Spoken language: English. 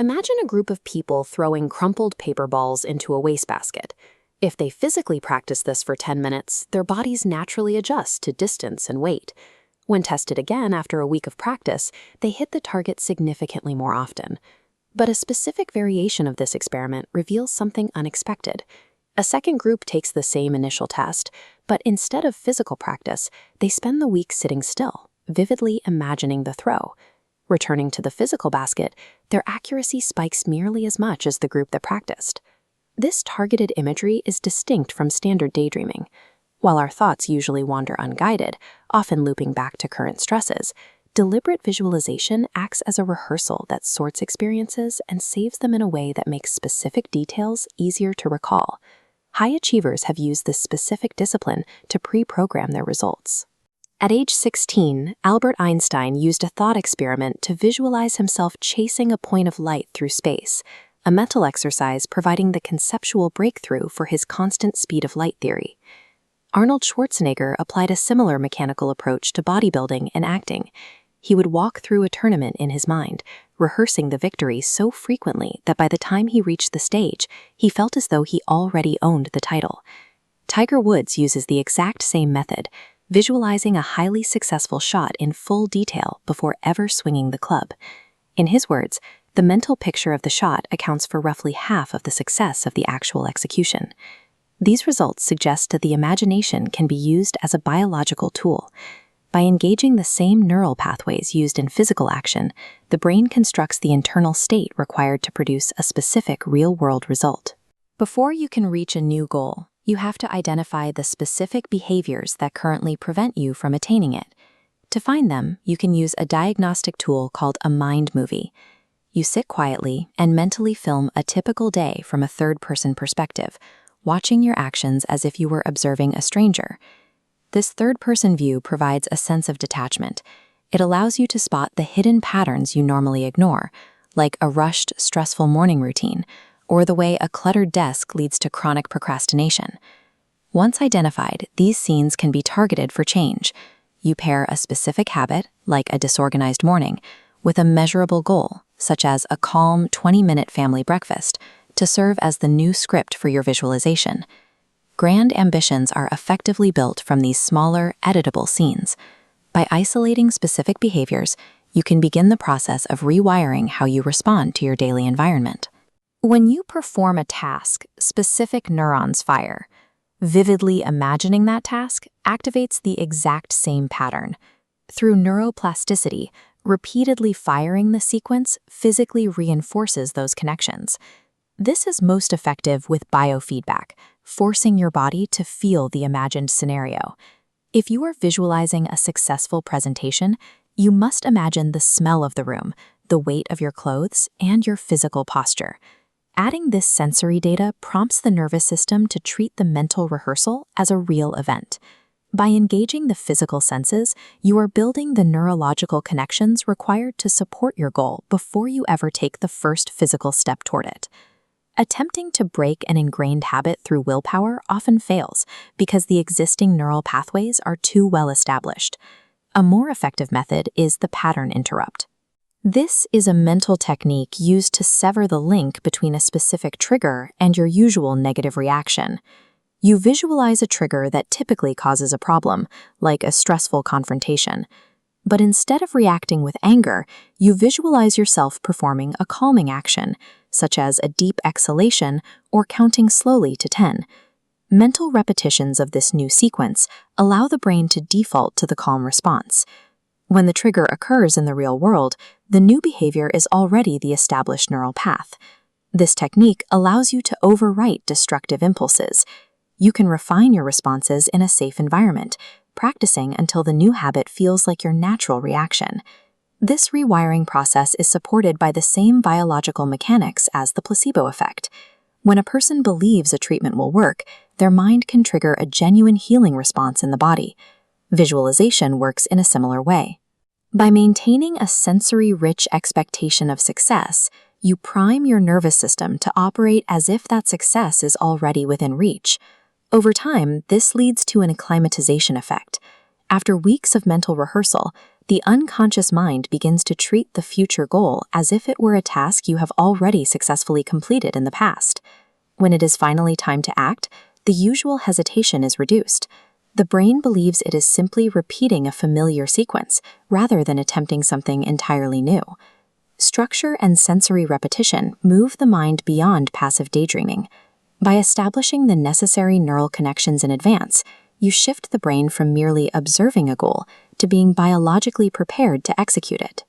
Imagine a group of people throwing crumpled paper balls into a wastebasket. If they physically practice this for 10 minutes, their bodies naturally adjust to distance and weight. When tested again after a week of practice, they hit the target significantly more often. But a specific variation of this experiment reveals something unexpected. A second group takes the same initial test, but instead of physical practice, they spend the week sitting still, vividly imagining the throw. Returning to the physical basket, their accuracy spikes nearly as much as the group that practiced. This targeted imagery is distinct from standard daydreaming. While our thoughts usually wander unguided, often looping back to current stresses, deliberate visualization acts as a rehearsal that sorts experiences and saves them in a way that makes specific details easier to recall. High achievers have used this specific discipline to pre-program their results. At age 16, Albert Einstein used a thought experiment to visualize himself chasing a point of light through space, a mental exercise providing the conceptual breakthrough for his constant speed of light theory. Arnold Schwarzenegger applied a similar mechanical approach to bodybuilding and acting. He would walk through a tournament in his mind, rehearsing the victory so frequently that by the time he reached the stage, he felt as though he already owned the title. Tiger Woods uses the exact same method, visualizing a highly successful shot in full detail before ever swinging the club. In his words, the mental picture of the shot accounts for roughly half of the success of the actual execution. These results suggest that the imagination can be used as a biological tool. By engaging the same neural pathways used in physical action, the brain constructs the internal state required to produce a specific real-world result. Before you can reach a new goal, you have to identify the specific behaviors that currently prevent you from attaining it. To find them, you can use a diagnostic tool called a mind movie. You sit quietly and mentally film a typical day from a third-person perspective, watching your actions as if you were observing a stranger. This third-person view provides a sense of detachment. It allows you to spot the hidden patterns you normally ignore, like a rushed, stressful morning routine, or the way a cluttered desk leads to chronic procrastination. Once identified, these scenes can be targeted for change. You pair a specific habit, like a disorganized morning, with a measurable goal, such as a calm 20-minute family breakfast, to serve as the new script for your visualization. Grand ambitions are effectively built from these smaller, editable scenes. By isolating specific behaviors, you can begin the process of rewiring how you respond to your daily environment. When you perform a task, specific neurons fire. Vividly imagining that task activates the exact same pattern. Through neuroplasticity, repeatedly firing the sequence physically reinforces those connections. This is most effective with biofeedback, forcing your body to feel the imagined scenario. If you are visualizing a successful presentation, you must imagine the smell of the room, the weight of your clothes, and your physical posture. Adding this sensory data prompts the nervous system to treat the mental rehearsal as a real event. By engaging the physical senses, you are building the neurological connections required to support your goal before you ever take the first physical step toward it. Attempting to break an ingrained habit through willpower often fails because the existing neural pathways are too well established. A more effective method is the pattern interrupt. This is a mental technique used to sever the link between a specific trigger and your usual negative reaction. You visualize a trigger that typically causes a problem, like a stressful confrontation. But instead of reacting with anger, you visualize yourself performing a calming action, such as a deep exhalation or counting slowly to 10. Mental repetitions of this new sequence allow the brain to default to the calm response. When the trigger occurs in the real world, the new behavior is already the established neural path. This technique allows you to overwrite destructive impulses. You can refine your responses in a safe environment, practicing until the new habit feels like your natural reaction. This rewiring process is supported by the same biological mechanics as the placebo effect. When a person believes a treatment will work, their mind can trigger a genuine healing response in the body. Visualization works in a similar way. By maintaining a sensory-rich expectation of success, you prime your nervous system to operate as if that success is already within reach. Over time, this leads to an acclimatization effect. After weeks of mental rehearsal, The unconscious mind begins to treat the future goal as if it were a task you have already successfully completed in the past. When it is finally time to act, the usual hesitation is reduced. The brain believes it is simply repeating a familiar sequence, rather than attempting something entirely new. Structure and sensory repetition move the mind beyond passive daydreaming. By establishing the necessary neural connections in advance, you shift the brain from merely observing a goal to being biologically prepared to execute it.